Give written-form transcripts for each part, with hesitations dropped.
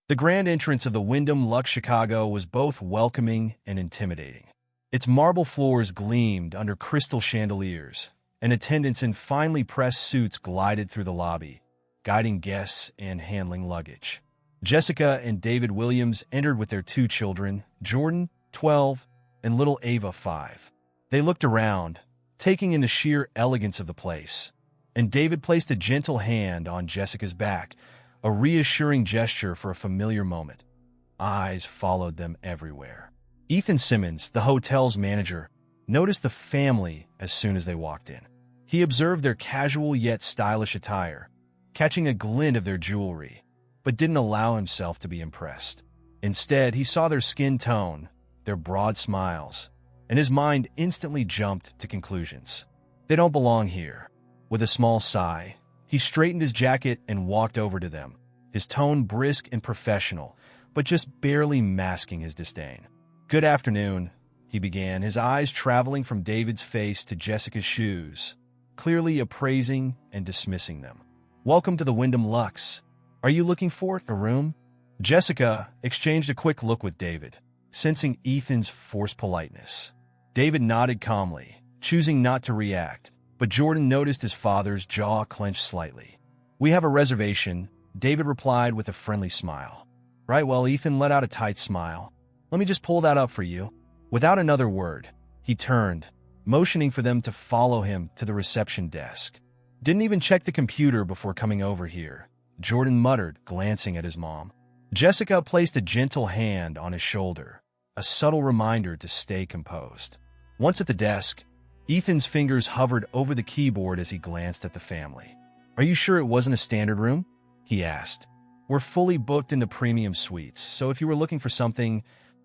The grand entrance of the Wyndham Lux Chicago was both welcoming and intimidating. Its marble floors gleamed under crystal chandeliers, and attendants in finely pressed suits glided through the lobby, guiding guests and handling luggage. Jessica and David Williams entered with their two children, Jordan, 12, and little Ava, 5. They looked around, taking in the sheer elegance of the place, and David placed a gentle hand on Jessica's back, a reassuring gesture for a familiar moment. Eyes followed them everywhere. Ethan Simmons, the hotel's manager, noticed the family as soon as they walked in. He observed their casual yet stylish attire, catching a glint of their jewelry, but didn't allow himself to be impressed. Instead, he saw their skin tone, their broad smiles, and his mind instantly jumped to conclusions. They don't belong here. With a small sigh, he straightened his jacket and walked over to them, his tone brisk and professional, but just barely masking his disdain. "Good afternoon," he began, his eyes traveling from David's face to Jessica's shoes, clearly appraising and dismissing them. "Welcome to the Wyndham Lux. Are you looking for a room?" Jessica exchanged a quick look with David, sensing Ethan's forced politeness. David nodded calmly, choosing not to react, but Jordan noticed his father's jaw clench slightly. "We have a reservation," David replied with a friendly smile. "Right," well, Ethan let out a tight smile. "Let me just pull that up for you." Without another word, he turned, motioning for them to follow him to the reception desk. "Didn't even check the computer before coming over here," Jordan muttered, glancing at his mom. Jessica placed a gentle hand on his shoulder, a subtle reminder to stay composed. Once at the desk, Ethan's fingers hovered over the keyboard as he glanced at the family. "Are you sure it wasn't a standard room?" he asked. "We're fully booked in the premium suites, so if you were looking for something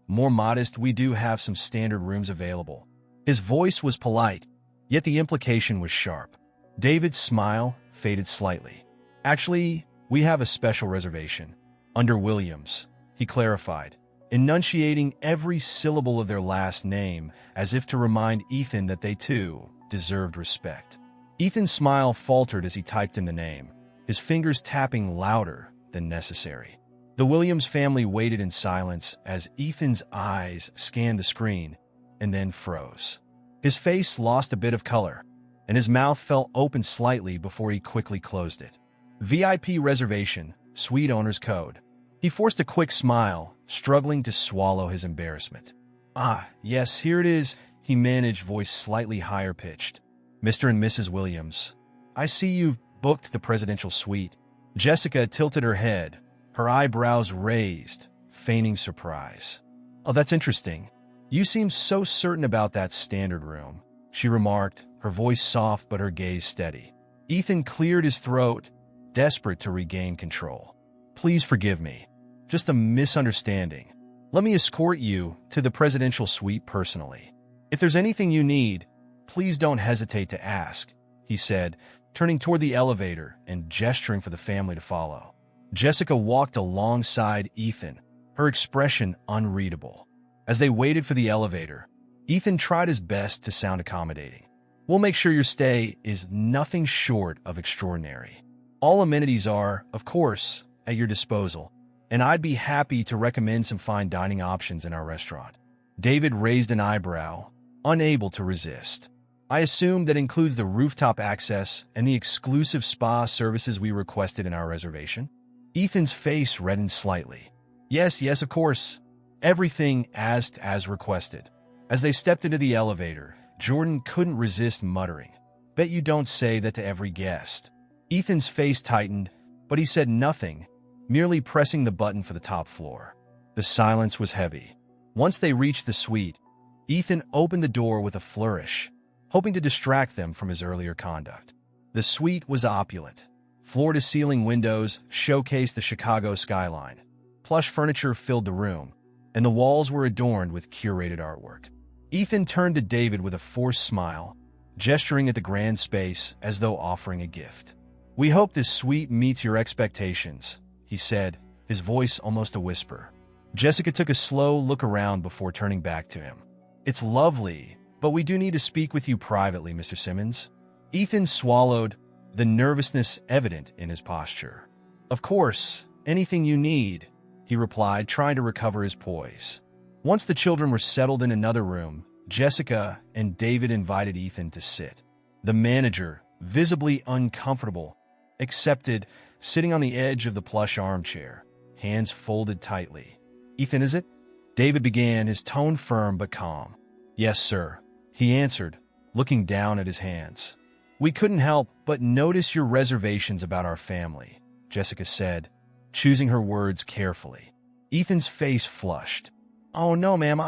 more modest, we do have some standard rooms available." His voice was polite, yet the implication was sharp. David's smile faded slightly. "Actually, we have a special reservation. Under Williams," he clarified, enunciating every syllable of their last name as if to remind Ethan that they, too, deserved respect. Ethan's smile faltered as he typed in the name, his fingers tapping louder than necessary. The Williams family waited in silence as Ethan's eyes scanned the screen and then froze. His face lost a bit of color, and his mouth fell open slightly before he quickly closed it. "VIP reservation, suite owner's code." He forced a quick smile, struggling to swallow his embarrassment. "Ah, yes, here it is," he managed, voice slightly higher-pitched. "Mr. and Mrs. Williams, I see you've booked the presidential suite." Jessica tilted her head, her eyebrows raised, feigning surprise. "Oh, that's interesting. You seem so certain about that standard room," she remarked, her voice soft but her gaze steady. Ethan cleared his throat, desperate to regain control. "Please forgive me. Just a misunderstanding. Let me escort you to the presidential suite personally. If there's anything you need, please don't hesitate to ask," he said, turning toward the elevator and gesturing for the family to follow. Jessica walked alongside Ethan, her expression unreadable. As they waited for the elevator, Ethan tried his best to sound accommodating. "We'll make sure your stay is nothing short of extraordinary. All amenities are, of course, at your disposal, and I'd be happy to recommend some fine dining options in our restaurant." David raised an eyebrow, unable to resist. "I assume that includes the rooftop access and the exclusive spa services we requested in our reservation?" Ethan's face reddened slightly. Yes, of course. Everything as requested." As they stepped into the elevator, Jordan couldn't resist muttering, "Bet you don't say that to every guest." Ethan's face tightened, but he said nothing, merely pressing the button for the top floor. The silence was heavy. Once they reached the suite, Ethan opened the door with a flourish, hoping to distract them from his earlier conduct. The suite was opulent. Floor-to-ceiling windows showcased the Chicago skyline. Plush furniture filled the room, and the walls were adorned with curated artwork. Ethan turned to David with a forced smile, gesturing at the grand space as though offering a gift. "We hope this suite meets your expectations," he said, his voice almost a whisper. Jessica took a slow look around before turning back to him. "It's lovely, but we do need to speak with you privately, Mr. Simmons." Ethan swallowed, the nervousness evident in his posture. "Of course, anything you need," he replied, trying to recover his poise. Once the children were settled in another room, Jessica and David invited Ethan to sit. The manager, visibly uncomfortable, accepted, sitting on the edge of the plush armchair, hands folded tightly. "Ethan, is it?" David began, his tone firm but calm. "Yes, sir," he answered, looking down at his hands. "We couldn't help but notice your reservations about our family," Jessica said, choosing her words carefully. Ethan's face flushed. "Oh, no, ma'am,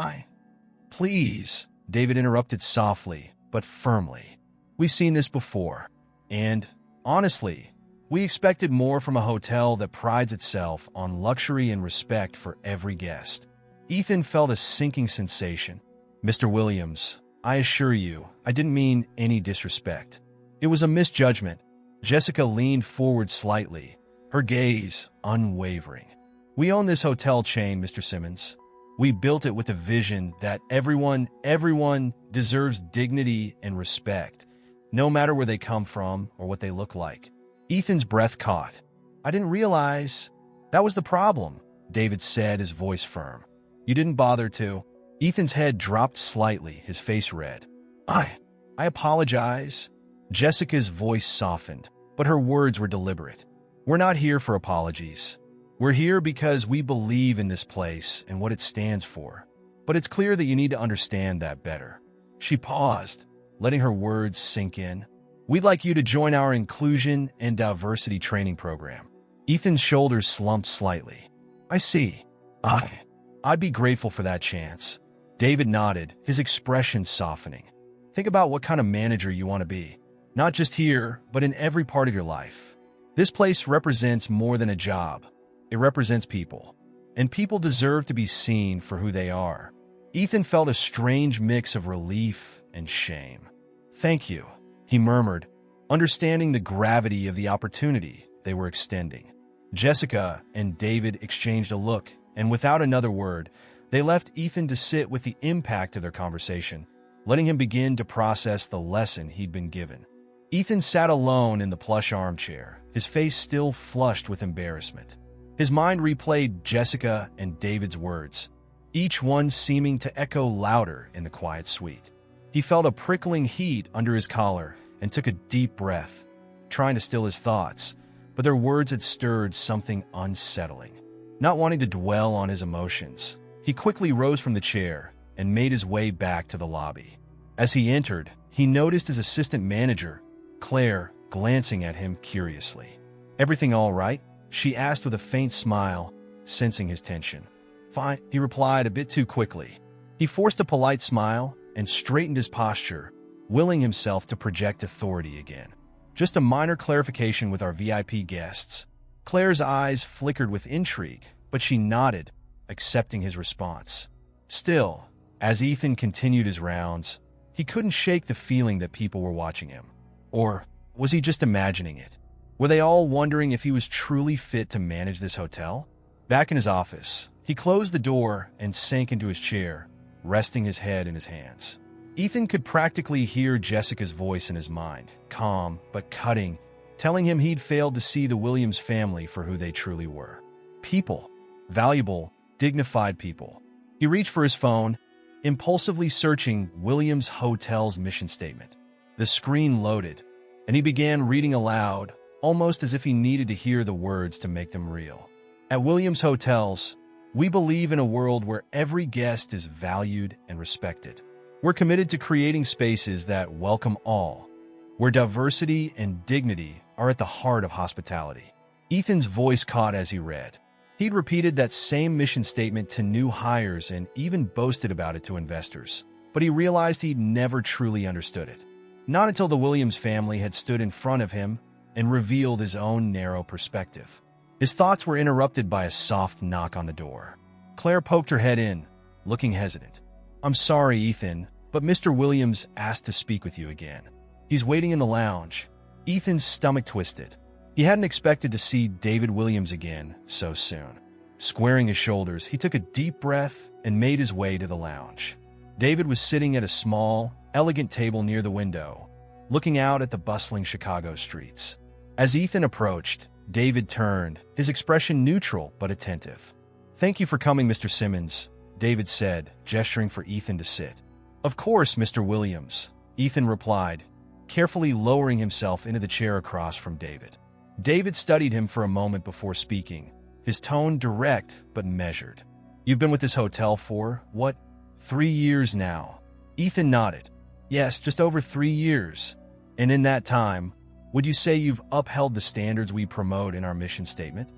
Please," David interrupted softly but firmly. "We've seen this before. And, honestly, we expected more from a hotel that prides itself on luxury and respect for every guest." Ethan felt a sinking sensation. "Mr. Williams, I assure you, I didn't mean any disrespect. It was a misjudgment." Jessica leaned forward slightly, her gaze unwavering. "We own this hotel chain, Mr. Simmons. We built it with a vision that everyone deserves dignity and respect, no matter where they come from or what they look like." Ethan's breath caught. "I didn't realize that was the problem," David said, his voice firm. "You didn't bother to." Ethan's head dropped slightly, his face red. I apologize." Jessica's voice softened, but her words were deliberate. "We're not here for apologies. We're here because we believe in this place and what it stands for. But it's clear that you need to understand that better." She paused, letting her words sink in. "We'd like you to join our inclusion and diversity training program." Ethan's shoulders slumped slightly. "I see. I'd be grateful for that chance." David nodded, his expression softening. "Think about what kind of manager you want to be. Not just here, but in every part of your life. This place represents more than a job. It represents people. And people deserve to be seen for who they are." Ethan felt a strange mix of relief and shame. "Thank you," he murmured, understanding the gravity of the opportunity they were extending. Jessica and David exchanged a look, and without another word, they left Ethan to sit with the impact of their conversation, letting him begin to process the lesson he'd been given. Ethan sat alone in the plush armchair, his face still flushed with embarrassment. His mind replayed Jessica and David's words, each one seeming to echo louder in the quiet suite. He felt a prickling heat under his collar and took a deep breath, trying to still his thoughts, but their words had stirred something unsettling. Not wanting to dwell on his emotions, he quickly rose from the chair and made his way back to the lobby. As he entered, he noticed his assistant manager, Claire, glancing at him curiously. "Everything all right?" she asked with a faint smile, sensing his tension. "Fine," he replied a bit too quickly. He forced a polite smile and straightened his posture, willing himself to project authority again. "Just a minor clarification with our VIP guests." Claire's eyes flickered with intrigue, but she nodded, accepting his response. Still, as Ethan continued his rounds, he couldn't shake the feeling that people were watching him. Or was he just imagining it? Were they all wondering if he was truly fit to manage this hotel? Back in his office, he closed the door and sank into his chair, resting his head in his hands. Ethan could practically hear Jessica's voice in his mind, calm but cutting, telling him he'd failed to see the Williams family for who they truly were. People. Valuable, dignified people. He reached for his phone, impulsively searching Williams Hotel's mission statement. The screen loaded, and he began reading aloud, almost as if he needed to hear the words to make them real. "At Williams Hotels, we believe in a world where every guest is valued and respected. We're committed to creating spaces that welcome all, where diversity and dignity are at the heart of hospitality." Ethan's voice caught as he read. He'd repeated that same mission statement to new hires and even boasted about it to investors, but he realized he'd never truly understood it. Not until the Williams family had stood in front of him and revealed his own narrow perspective. His thoughts were interrupted by a soft knock on the door. Claire poked her head in, looking hesitant. "I'm sorry, Ethan, but Mr. Williams asked to speak with you again. He's waiting in the lounge." Ethan's stomach twisted. He hadn't expected to see David Williams again so soon. Squaring his shoulders, he took a deep breath and made his way to the lounge. David was sitting at a small, elegant table near the window, looking out at the bustling Chicago streets. As Ethan approached, David turned, his expression neutral but attentive. "Thank you for coming, Mr. Simmons," David said, gesturing for Ethan to sit. "Of course, Mr. Williams," Ethan replied, carefully lowering himself into the chair across from David. David studied him for a moment before speaking, his tone direct but measured. "You've been with this hotel for, what, 3 years now?" Ethan nodded. "Yes, just over 3 years. And in that time, would you say you've upheld the standards we promote in our mission statement?"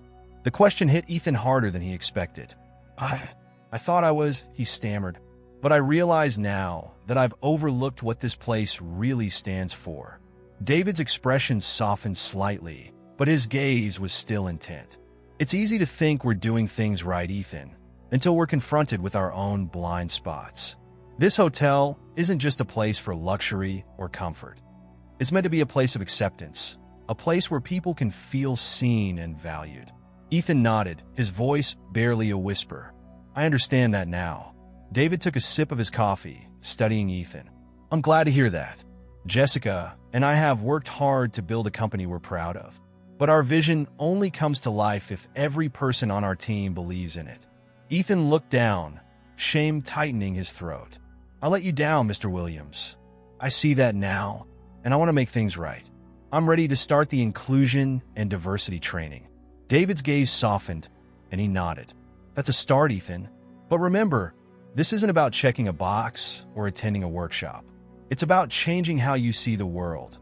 The question hit Ethan harder than he expected. I thought I was," he stammered. "But I realize now that I've overlooked what this place really stands for." David's expression softened slightly, but his gaze was still intent. "It's easy to think we're doing things right, Ethan, until we're confronted with our own blind spots. This hotel isn't just a place for luxury or comfort. It's meant to be a place of acceptance, a place where people can feel seen and valued." Ethan nodded, his voice barely a whisper. "I understand that now." David took a sip of his coffee, studying Ethan. "I'm glad to hear that. Jessica and I have worked hard to build a company we're proud of. But our vision only comes to life if every person on our team believes in it." Ethan looked down, shame tightening his throat. "I let you down, Mr. Williams. I see that now, and I want to make things right. I'm ready to start the inclusion and diversity training." David's gaze softened, and he nodded. "That's a start, Ethan. But remember, this isn't about checking a box or attending a workshop. It's about changing how you see the world,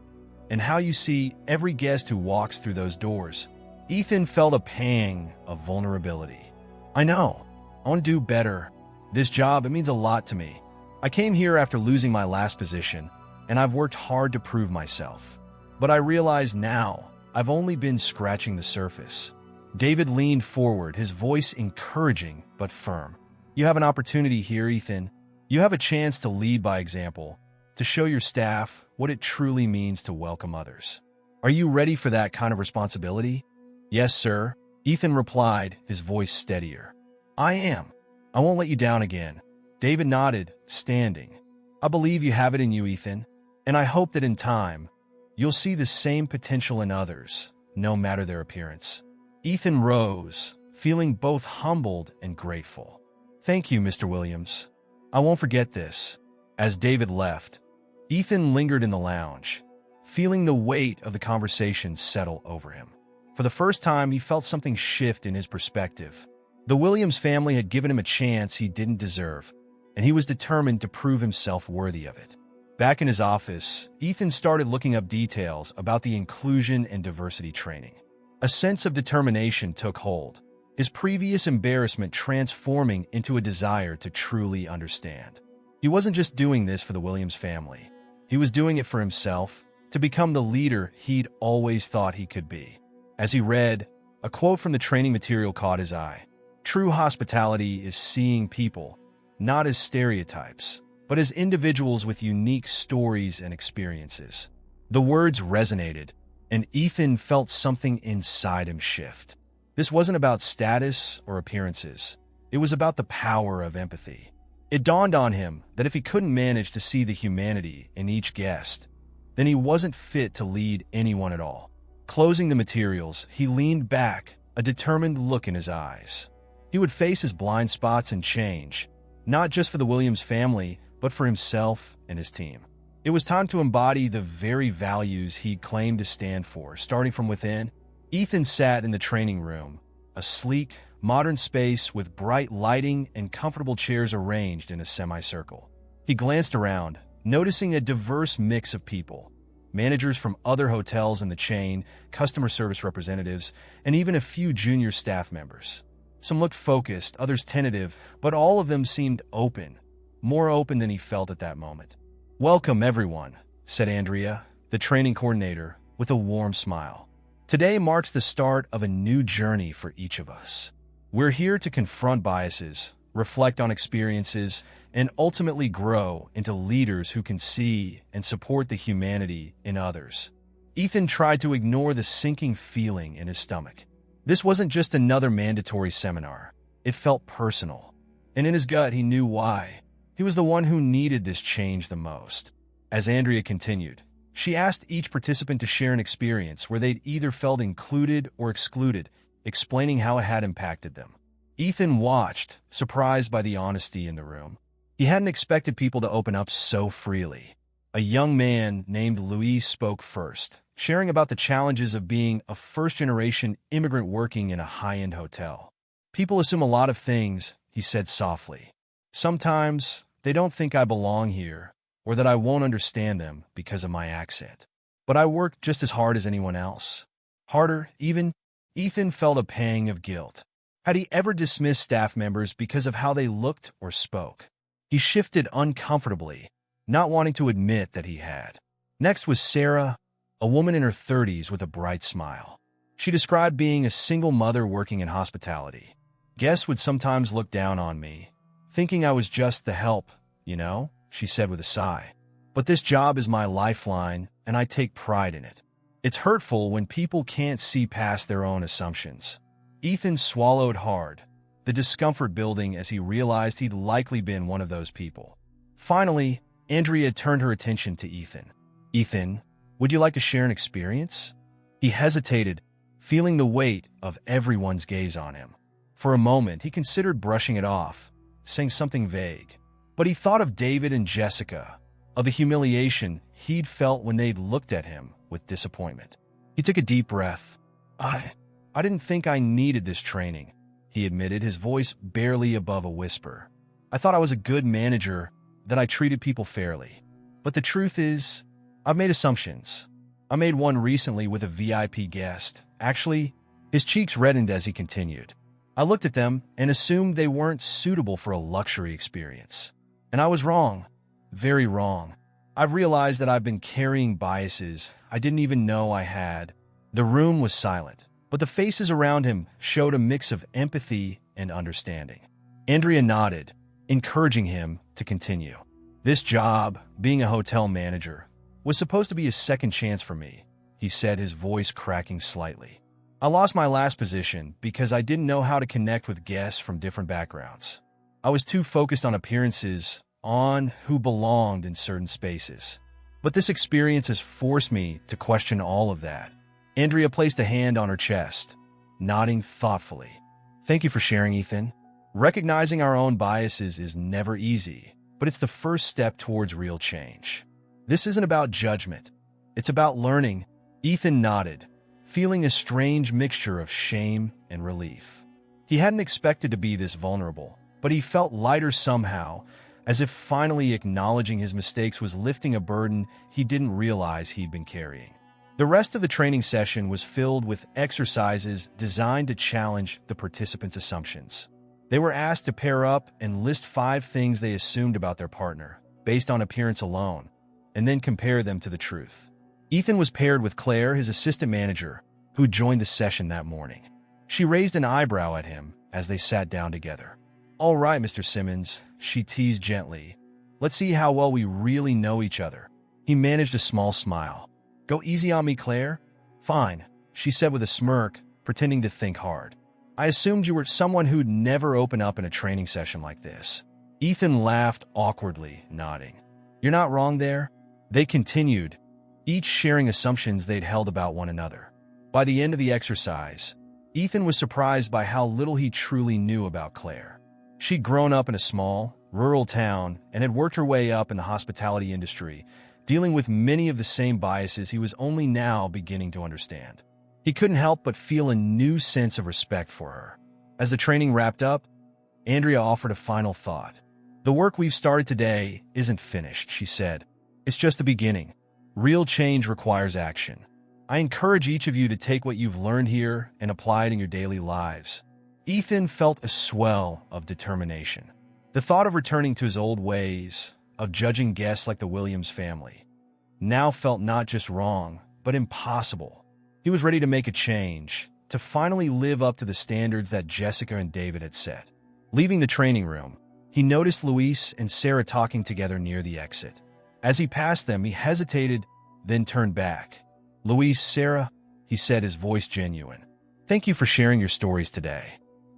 and how you see every guest who walks through those doors." Ethan felt a pang of vulnerability. "I know. I want to do better. This job, it means a lot to me. I came here after losing my last position, and I've worked hard to prove myself. But I realize now I've only been scratching the surface." David leaned forward, his voice encouraging but firm. "You have an opportunity here, Ethan. You have a chance to lead by example, to show your staff what it truly means to welcome others. Are you ready for that kind of responsibility?" "Yes, sir," Ethan replied, his voice steadier. "I am. I won't let you down again." David nodded, standing. "I believe you have it in you, Ethan, and I hope that in time, you'll see the same potential in others, no matter their appearance." Ethan rose, feeling both humbled and grateful. "Thank you, Mr. Williams. I won't forget this." As David left, Ethan lingered in the lounge, feeling the weight of the conversation settle over him. For the first time, he felt something shift in his perspective. The Williams family had given him a chance he didn't deserve, and he was determined to prove himself worthy of it. Back in his office, Ethan started looking up details about the inclusion and diversity training. A sense of determination took hold, his previous embarrassment transforming into a desire to truly understand. He wasn't just doing this for the Williams family. He was doing it for himself, to become the leader he'd always thought he could be. As he read, a quote from the training material caught his eye. "True hospitality is seeing people, not as stereotypes, but as individuals with unique stories and experiences." The words resonated, and Ethan felt something inside him shift. This wasn't about status or appearances. It was about the power of empathy. It dawned on him that if he couldn't manage to see the humanity in each guest, then he wasn't fit to lead anyone at all. Closing the materials, he leaned back, a determined look in his eyes. He would face his blind spots and change, not just for the Williams family, but for himself and his team. It was time to embody the very values he'd claimed to stand for, starting from within. Ethan sat in the training room, a sleek, modern space with bright lighting and comfortable chairs arranged in a semicircle. He glanced around, noticing a diverse mix of people, managers from other hotels in the chain, customer service representatives, and even a few junior staff members. Some looked focused, others tentative, but all of them seemed open, more open than he felt at that moment. "Welcome, everyone," said Andrea, the training coordinator, with a warm smile. "Today marks the start of a new journey for each of us. We're here to confront biases, reflect on experiences, and ultimately grow into leaders who can see and support the humanity in others." Ethan tried to ignore the sinking feeling in his stomach. This wasn't just another mandatory seminar. It felt personal. And in his gut, he knew why. He was the one who needed this change the most. As Andrea continued, she asked each participant to share an experience where they'd either felt included or excluded, explaining how it had impacted them. Ethan watched, surprised by the honesty in the room. He hadn't expected people to open up so freely. A young man named Luis spoke first, sharing about the challenges of being a first-generation immigrant working in a high-end hotel. People assume a lot of things, he said softly. Sometimes they don't think I belong here, or that I won't understand them because of my accent. But I work just as hard as anyone else. Harder, even. Ethan felt a pang of guilt. Had he ever dismissed staff members because of how they looked or spoke? He shifted uncomfortably, not wanting to admit that he had. Next was Sarah, a woman in her 30s with a bright smile. She described being a single mother working in hospitality. Guests would sometimes look down on me, thinking I was just the help, she said with a sigh. But this job is my lifeline, and I take pride in it. It's hurtful when people can't see past their own assumptions. Ethan swallowed hard, the discomfort building as he realized he'd likely been one of those people. Finally, Andrea turned her attention to Ethan. Ethan, would you like to share an experience? He hesitated, feeling the weight of everyone's gaze on him. For a moment, he considered brushing it off, saying something vague. But he thought of David and Jessica, of the humiliation he'd felt when they'd looked at him with disappointment. He took a deep breath. I didn't think I needed this training, he admitted, his voice barely above a whisper. I thought I was a good manager, that I treated people fairly. But the truth is, I've made assumptions. I made one recently with a VIP guest. Actually, his cheeks reddened as he continued. I looked at them and assumed they weren't suitable for a luxury experience. And I was wrong. Very wrong. I've realized that I've been carrying biases I didn't even know I had. The room was silent, but the faces around him showed a mix of empathy and understanding. Andrea nodded, encouraging him to continue. This job, being a hotel manager, was supposed to be a second chance for me, he said, his voice cracking slightly. I lost my last position because I didn't know how to connect with guests from different backgrounds. I was too focused on appearances, on who belonged in certain spaces. But this experience has forced me to question all of that. Andrea placed a hand on her chest, nodding thoughtfully. Thank you for sharing, Ethan. Recognizing our own biases is never easy, but it's the first step towards real change. This isn't about judgment. It's about learning. Ethan nodded, feeling a strange mixture of shame and relief. He hadn't expected to be this vulnerable, but he felt lighter somehow, as if finally acknowledging his mistakes was lifting a burden he didn't realize he'd been carrying. The rest of the training session was filled with exercises designed to challenge the participants' assumptions. They were asked to pair up and list 5 things they assumed about their partner, based on appearance alone, and then compare them to the truth. Ethan was paired with Claire, his assistant manager, who joined the session that morning. She raised an eyebrow at him as they sat down together. All right, Mr. Simmons, she teased gently. Let's see how well we really know each other. He managed a small smile. Go easy on me, Claire. Fine, she said with a smirk, pretending to think hard. I assumed you were someone who'd never open up in a training session like this. Ethan laughed awkwardly, nodding. You're not wrong there. They continued, each sharing assumptions they'd held about one another. By the end of the exercise, Ethan was surprised by how little he truly knew about Claire. She'd grown up in a small, rural town and had worked her way up in the hospitality industry, dealing with many of the same biases he was only now beginning to understand. He couldn't help but feel a new sense of respect for her. As the training wrapped up, Andrea offered a final thought. The work we've started today isn't finished, she said. It's just the beginning. Real change requires action. I encourage each of you to take what you've learned here and apply it in your daily lives. Ethan felt a swell of determination. The thought of returning to his old ways, of judging guests like the Williams family, now felt not just wrong, but impossible. He was ready to make a change, to finally live up to the standards that Jessica and David had set. Leaving the training room, he noticed Luis and Sarah talking together near the exit. As he passed them, he hesitated, then turned back. Luis, Sarah, he said, his voice genuine. Thank you for sharing your stories today.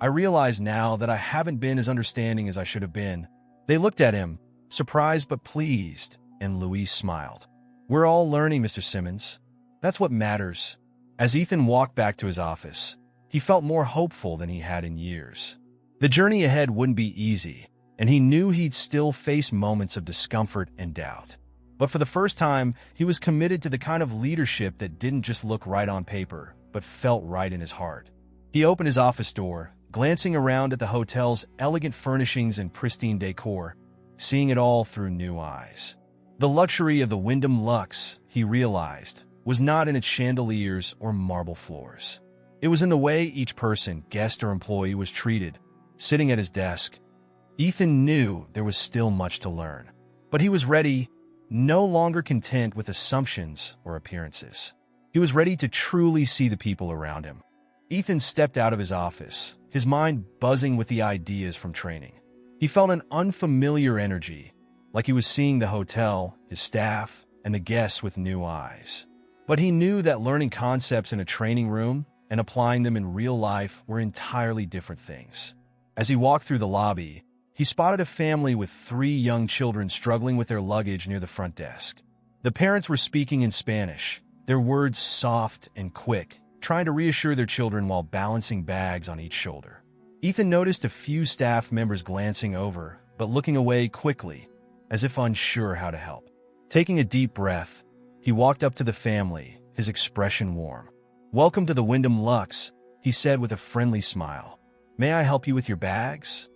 I realize now that I haven't been as understanding as I should have been. They looked at him, surprised but pleased, and Luis smiled. We're all learning, Mr. Simmons. That's what matters. As Ethan walked back to his office, he felt more hopeful than he had in years. The journey ahead wouldn't be easy, and he knew he'd still face moments of discomfort and doubt. But for the first time, he was committed to the kind of leadership that didn't just look right on paper, but felt right in his heart. He opened his office door, glancing around at the hotel's elegant furnishings and pristine decor, seeing it all through new eyes. The luxury of the Wyndham Lux, he realized, was not in its chandeliers or marble floors. It was in the way each person, guest or employee, was treated. Sitting at his desk, Ethan knew there was still much to learn. But he was ready, no longer content with assumptions or appearances. He was ready to truly see the people around him. Ethan stepped out of his office, his mind buzzing with the ideas from training. He felt an unfamiliar energy, like he was seeing the hotel, his staff, and the guests with new eyes. But he knew that learning concepts in a training room and applying them in real life were entirely different things. As he walked through the lobby, he spotted a family with 3 young children struggling with their luggage near the front desk. The parents were speaking in Spanish, their words soft and quick, trying to reassure their children while balancing bags on each shoulder. Ethan noticed a few staff members glancing over, but looking away quickly, as if unsure how to help. Taking a deep breath, he walked up to the family, his expression warm. "Welcome to the Wyndham Lux," he said with a friendly smile. "May I help you with your bags?"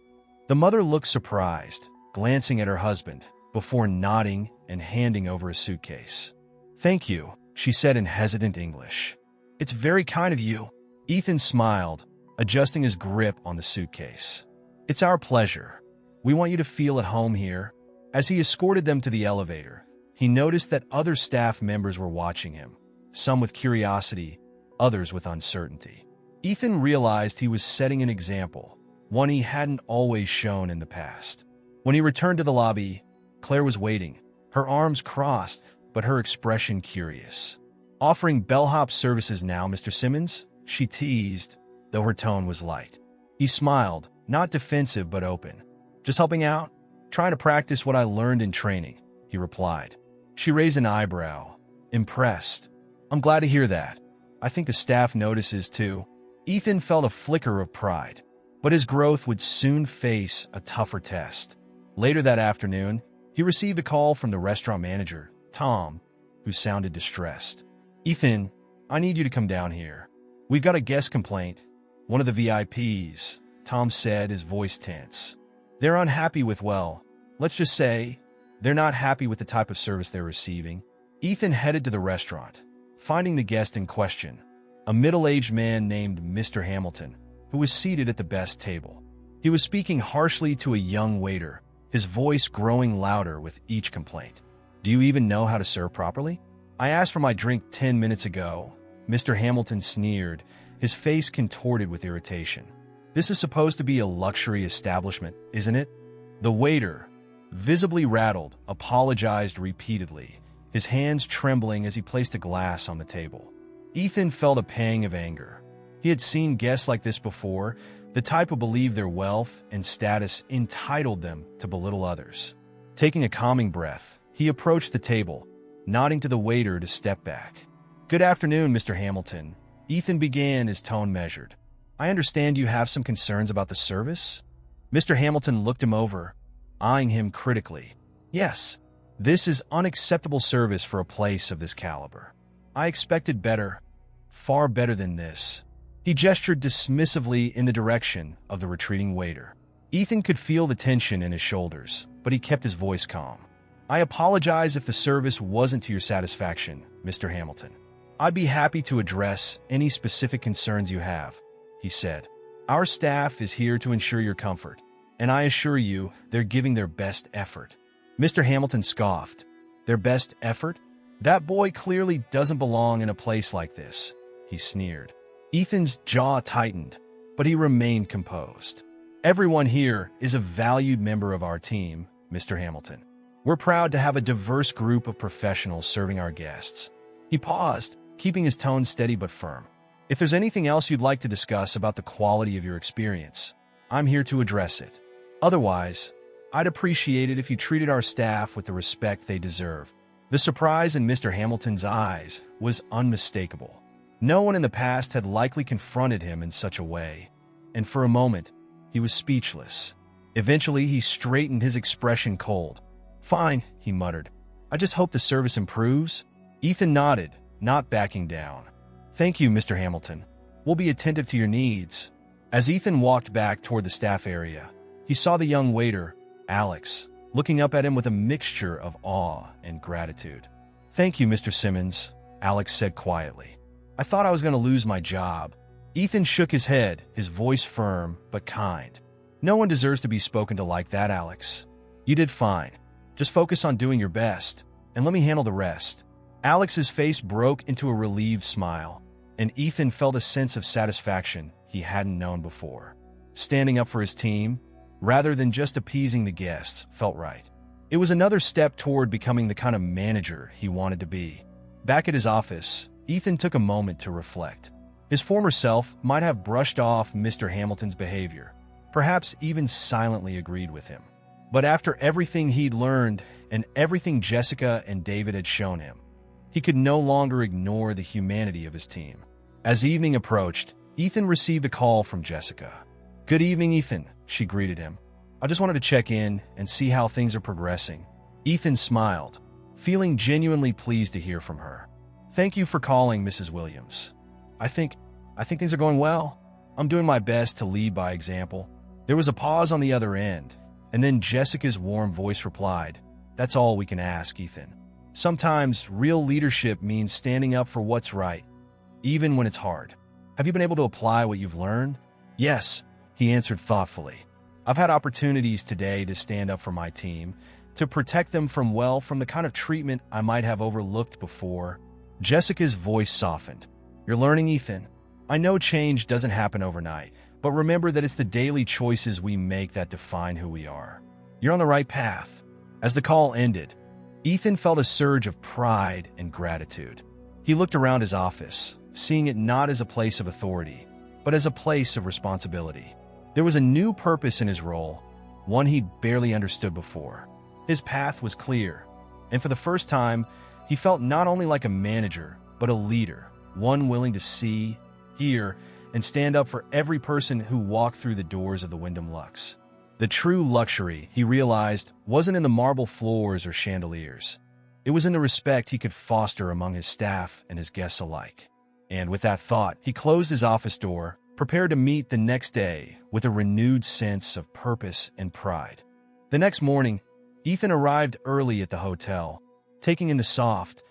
The mother looked surprised, glancing at her husband, before nodding and handing over a suitcase. "Thank you," she said in hesitant English. "It's very kind of you." Ethan smiled, adjusting his grip on the suitcase. "It's our pleasure. We want you to feel at home here." As he escorted them to the elevator, he noticed that other staff members were watching him, some with curiosity, others with uncertainty. Ethan realized he was setting an example, one he hadn't always shown in the past. When he returned to the lobby, Claire was waiting, her arms crossed, but her expression curious. "Offering bellhop services now, Mr. Simmons?" she teased, though her tone was light. He smiled, not defensive but open. "Just helping out? Trying to practice what I learned in training," he replied. She raised an eyebrow, impressed. "I'm glad to hear that. I think the staff notices too." Ethan felt a flicker of pride, but his growth would soon face a tougher test. Later that afternoon, he received a call from the restaurant manager, Tom, who sounded distressed. "Ethan, I need you to come down here. We've got a guest complaint. One of the VIPs," Tom said, his voice tense. "They're unhappy with, well, let's just say, they're not happy with the type of service they're receiving." Ethan headed to the restaurant, finding the guest in question, a middle-aged man named Mr. Hamilton, who was seated at the best table. He was speaking harshly to a young waiter, his voice growing louder with each complaint. "Do you even know how to serve properly? I asked for my drink 10 minutes ago." Mr. Hamilton sneered, his face contorted with irritation. "This is supposed to be a luxury establishment, isn't it?" The waiter, visibly rattled, apologized repeatedly, his hands trembling as he placed a glass on the table. Ethan felt a pang of anger. He had seen guests like this before, the type who believed their wealth and status entitled them to belittle others. Taking a calming breath, he approached the table, nodding to the waiter to step back. "Good afternoon, Mr. Hamilton," Ethan began, his tone measured. "I understand you have some concerns about the service?" Mr. Hamilton looked him over, eyeing him critically. "Yes, this is unacceptable service for a place of this caliber. I expected better, far better than this." He gestured dismissively in the direction of the retreating waiter. Ethan could feel the tension in his shoulders, but he kept his voice calm. "I apologize if the service wasn't to your satisfaction, Mr. Hamilton. I'd be happy to address any specific concerns you have," he said. "Our staff is here to ensure your comfort, and I assure you they're giving their best effort." Mr. Hamilton scoffed. "Their best effort? That boy clearly doesn't belong in a place like this," he sneered. Ethan's jaw tightened, but he remained composed. "Everyone here is a valued member of our team, Mr. Hamilton. We're proud to have a diverse group of professionals serving our guests." He paused, keeping his tone steady but firm. "If there's anything else you'd like to discuss about the quality of your experience, I'm here to address it. Otherwise, I'd appreciate it if you treated our staff with the respect they deserve." The surprise in Mr. Hamilton's eyes was unmistakable. No one in the past had likely confronted him in such a way, and for a moment, he was speechless. Eventually, he straightened, his expression cold. "Fine," he muttered. "I just hope the service improves." Ethan nodded, not backing down. "Thank you, Mr. Hamilton. We'll be attentive to your needs." As Ethan walked back toward the staff area, he saw the young waiter, Alex, looking up at him with a mixture of awe and gratitude. "Thank you, Mr. Simmons," Alex said quietly. "I thought I was going to lose my job." Ethan shook his head, his voice firm but kind. "No one deserves to be spoken to like that, Alex. You did fine. Just focus on doing your best, and let me handle the rest." Alex's face broke into a relieved smile, and Ethan felt a sense of satisfaction he hadn't known before. Standing up for his team, rather than just appeasing the guests, felt right. It was another step toward becoming the kind of manager he wanted to be. Back at his office, Ethan took a moment to reflect. His former self might have brushed off Mr. Hamilton's behavior, perhaps even silently agreed with him. But after everything he'd learned and everything Jessica and David had shown him, he could no longer ignore the humanity of his team. As evening approached, Ethan received a call from Jessica. "Good evening, Ethan," she greeted him. "I just wanted to check in and see how things are progressing." Ethan smiled, feeling genuinely pleased to hear from her. "Thank you for calling, Mrs. Williams. I think things are going well. I'm doing my best to lead by example." There was a pause on the other end, and then Jessica's warm voice replied, "That's all we can ask, Ethan. Sometimes real leadership means standing up for what's right, even when it's hard." "Have you been able to apply what you've learned?" "Yes," he answered thoughtfully. "I've had opportunities today to stand up for my team, to protect them from the kind of treatment I might have overlooked before." Jessica's voice softened. "You're learning, Ethan. I know change doesn't happen overnight, but remember that it's the daily choices we make that define who we are. You're on the right path." As the call ended, Ethan felt a surge of pride and gratitude. He looked around his office, seeing it not as a place of authority, but as a place of responsibility. There was a new purpose in his role, one he'd barely understood before. His path was clear, and for the first time, he felt not only like a manager, but a leader, one willing to see, hear, and stand up for every person who walked through the doors of the Wyndham Lux. The true luxury, he realized, wasn't in the marble floors or chandeliers. It was in the respect he could foster among his staff and his guests alike. And with that thought, he closed his office door, prepared to meet the next day with a renewed sense of purpose and pride. The next morning, Ethan arrived early at the hotel, taking in the soft,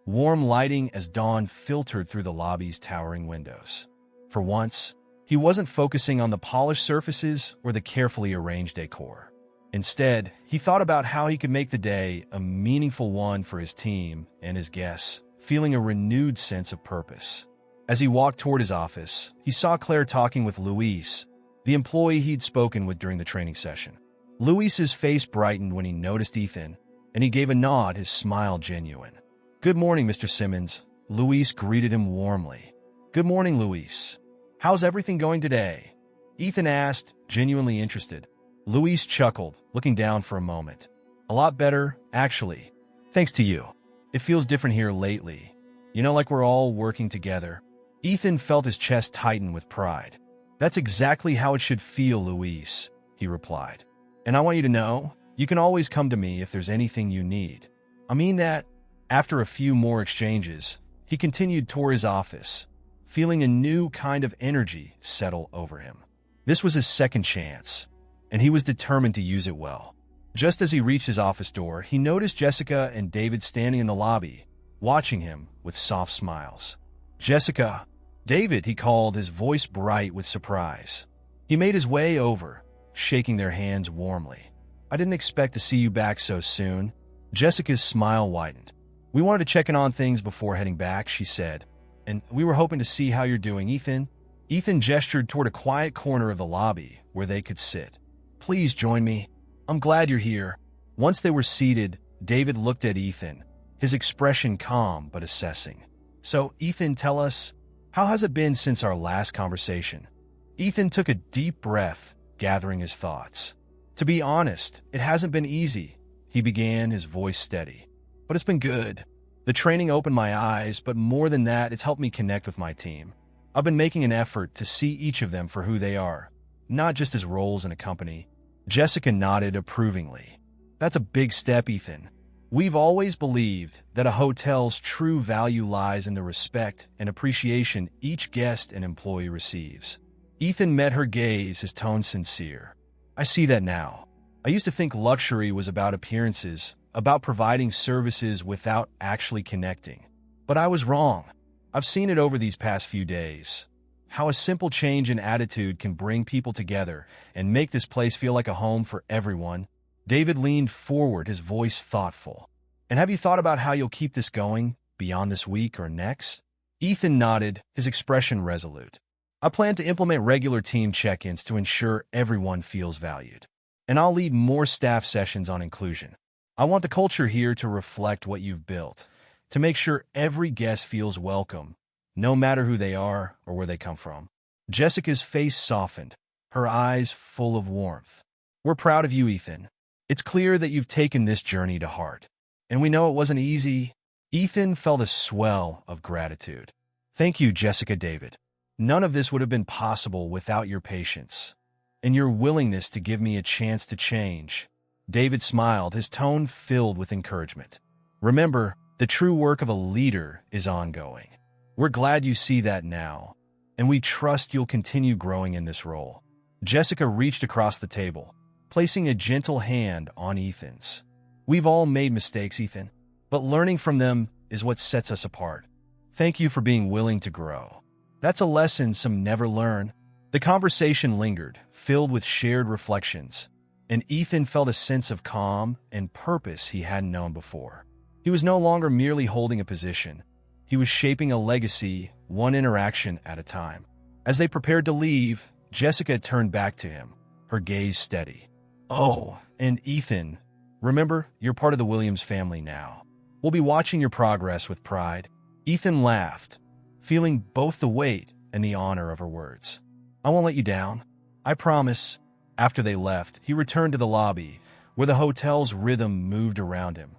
warm lighting as dawn filtered through the lobby's towering windows. For once, he wasn't focusing on the polished surfaces or the carefully arranged decor. Instead, he thought about how he could make the day a meaningful one for his team and his guests, feeling a renewed sense of purpose. As he walked toward his office, he saw Claire talking with Luis, the employee he'd spoken with during the training session. Luis's face brightened when he noticed Ethan, and he gave a nod, his smile genuine. "Good morning, Mr. Simmons." Luis greeted him warmly. "Good morning, Luis. How's everything going today?" Ethan asked, genuinely interested. Luis chuckled, looking down for a moment. "A lot better, actually. Thanks to you. It feels different here lately. You know, like we're all working together." Ethan felt his chest tighten with pride. "That's exactly how it should feel, Luis," he replied. "And I want you to know, you can always come to me if there's anything you need." "I mean that." After a few more exchanges, he continued toward his office, feeling a new kind of energy settle over him. This was his second chance, and he was determined to use it well. Just as he reached his office door, he noticed Jessica and David standing in the lobby, watching him with soft smiles. "Jessica." "David," he called, his voice bright with surprise. He made his way over, shaking their hands warmly. "I didn't expect to see you back so soon." Jessica's smile widened. "We wanted to check in on things before heading back," she said. "And we were hoping to see how you're doing, Ethan." Ethan gestured toward a quiet corner of the lobby where they could sit. "Please join me. I'm glad you're here." Once they were seated, David looked at Ethan, his expression calm but assessing. "So, Ethan, tell us, how has it been since our last conversation?" Ethan took a deep breath, gathering his thoughts. "To be honest, it hasn't been easy," he began, his voice steady. "But it's been good. The training opened my eyes, but more than that, it's helped me connect with my team. I've been making an effort to see each of them for who they are, not just as roles in a company. Jessica nodded approvingly. That's a big step, Ethan. We've always believed that a hotel's true value lies in the respect and appreciation each guest and employee receives. Ethan met her gaze, his tone sincere. I see that now. I used to think luxury was about appearances, about providing services without actually connecting. But I was wrong. I've seen it over these past few days. How a simple change in attitude can bring people together and make this place feel like a home for everyone. David leaned forward, his voice thoughtful. And have you thought about how you'll keep this going beyond this week or next? Ethan nodded, his expression resolute. I plan to implement regular team check-ins to ensure everyone feels valued. And I'll lead more staff sessions on inclusion. I want the culture here to reflect what you've built, to make sure every guest feels welcome, no matter who they are or where they come from. Jessica's face softened, her eyes full of warmth. We're proud of you, Ethan. It's clear that you've taken this journey to heart. And we know it wasn't easy. Ethan felt a swell of gratitude. Thank you, Jessica. David. None of this would have been possible without your patience and your willingness to give me a chance to change. David smiled, his tone filled with encouragement. Remember, the true work of a leader is ongoing. We're glad you see that now, and we trust you'll continue growing in this role. Jessica reached across the table, placing a gentle hand on Ethan's. We've all made mistakes, Ethan, but learning from them is what sets us apart. Thank you for being willing to grow. That's a lesson some never learn. The conversation lingered, filled with shared reflections, and Ethan felt a sense of calm and purpose he hadn't known before. He was no longer merely holding a position. He was shaping a legacy, one interaction at a time. As they prepared to leave, Jessica turned back to him, her gaze steady. Oh, and Ethan, remember, you're part of the Williams family now. We'll be watching your progress with pride. Ethan laughed, feeling both the weight and the honor of her words. I won't let you down. I promise. After they left, he returned to the lobby, where the hotel's rhythm moved around him.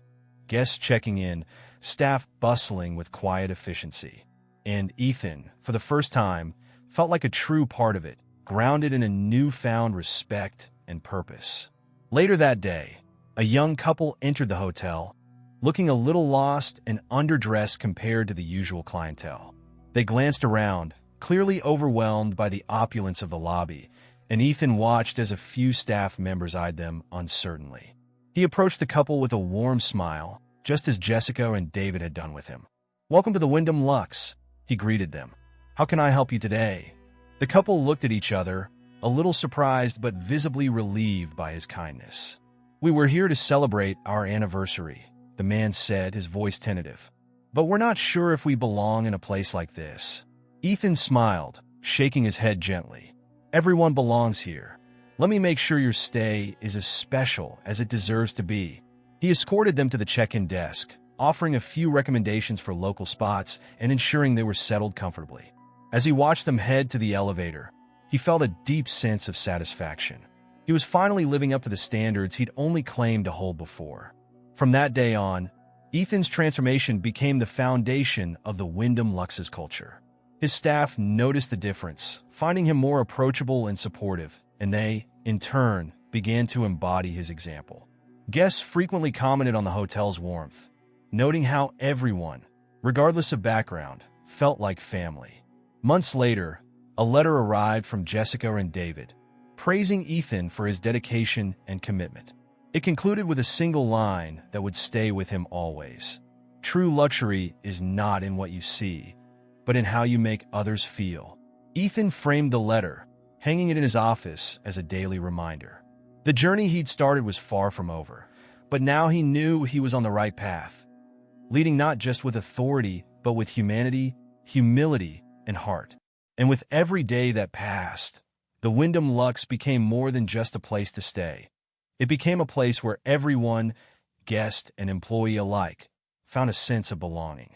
Guests checking in, staff bustling with quiet efficiency. And Ethan, for the first time, felt like a true part of it, grounded in a newfound respect and purpose. Later that day, a young couple entered the hotel, looking a little lost and underdressed compared to the usual clientele. They glanced around, clearly overwhelmed by the opulence of the lobby, and Ethan watched as a few staff members eyed them uncertainly. He approached the couple with a warm smile, just as Jessica and David had done with him. "Welcome to the Wyndham Lux," he greeted them. "How can I help you today?" The couple looked at each other, a little surprised but visibly relieved by his kindness. "We were here to celebrate our anniversary," the man said, his voice tentative. "But we're not sure if we belong in a place like this." Ethan smiled, shaking his head gently. "Everyone belongs here. Let me make sure your stay is as special as it deserves to be." He escorted them to the check-in desk, offering a few recommendations for local spots and ensuring they were settled comfortably. As he watched them head to the elevator, he felt a deep sense of satisfaction. He was finally living up to the standards he'd only claimed to hold before. From that day on, Ethan's transformation became the foundation of the Wyndham Lux's culture. His staff noticed the difference, finding him more approachable and supportive, and they, in turn, began to embody his example. Guests frequently commented on the hotel's warmth, noting how everyone, regardless of background, felt like family. Months later, a letter arrived from Jessica and David, praising Ethan for his dedication and commitment. It concluded with a single line that would stay with him always. "True luxury is not in what you see, but in how you make others feel." Ethan framed the letter, hanging it in his office as a daily reminder. The journey he'd started was far from over, but now he knew he was on the right path, leading not just with authority, but with humanity, humility, and heart. And with every day that passed, the Wyndham Lux became more than just a place to stay. It became a place where everyone, guest and employee alike, found a sense of belonging.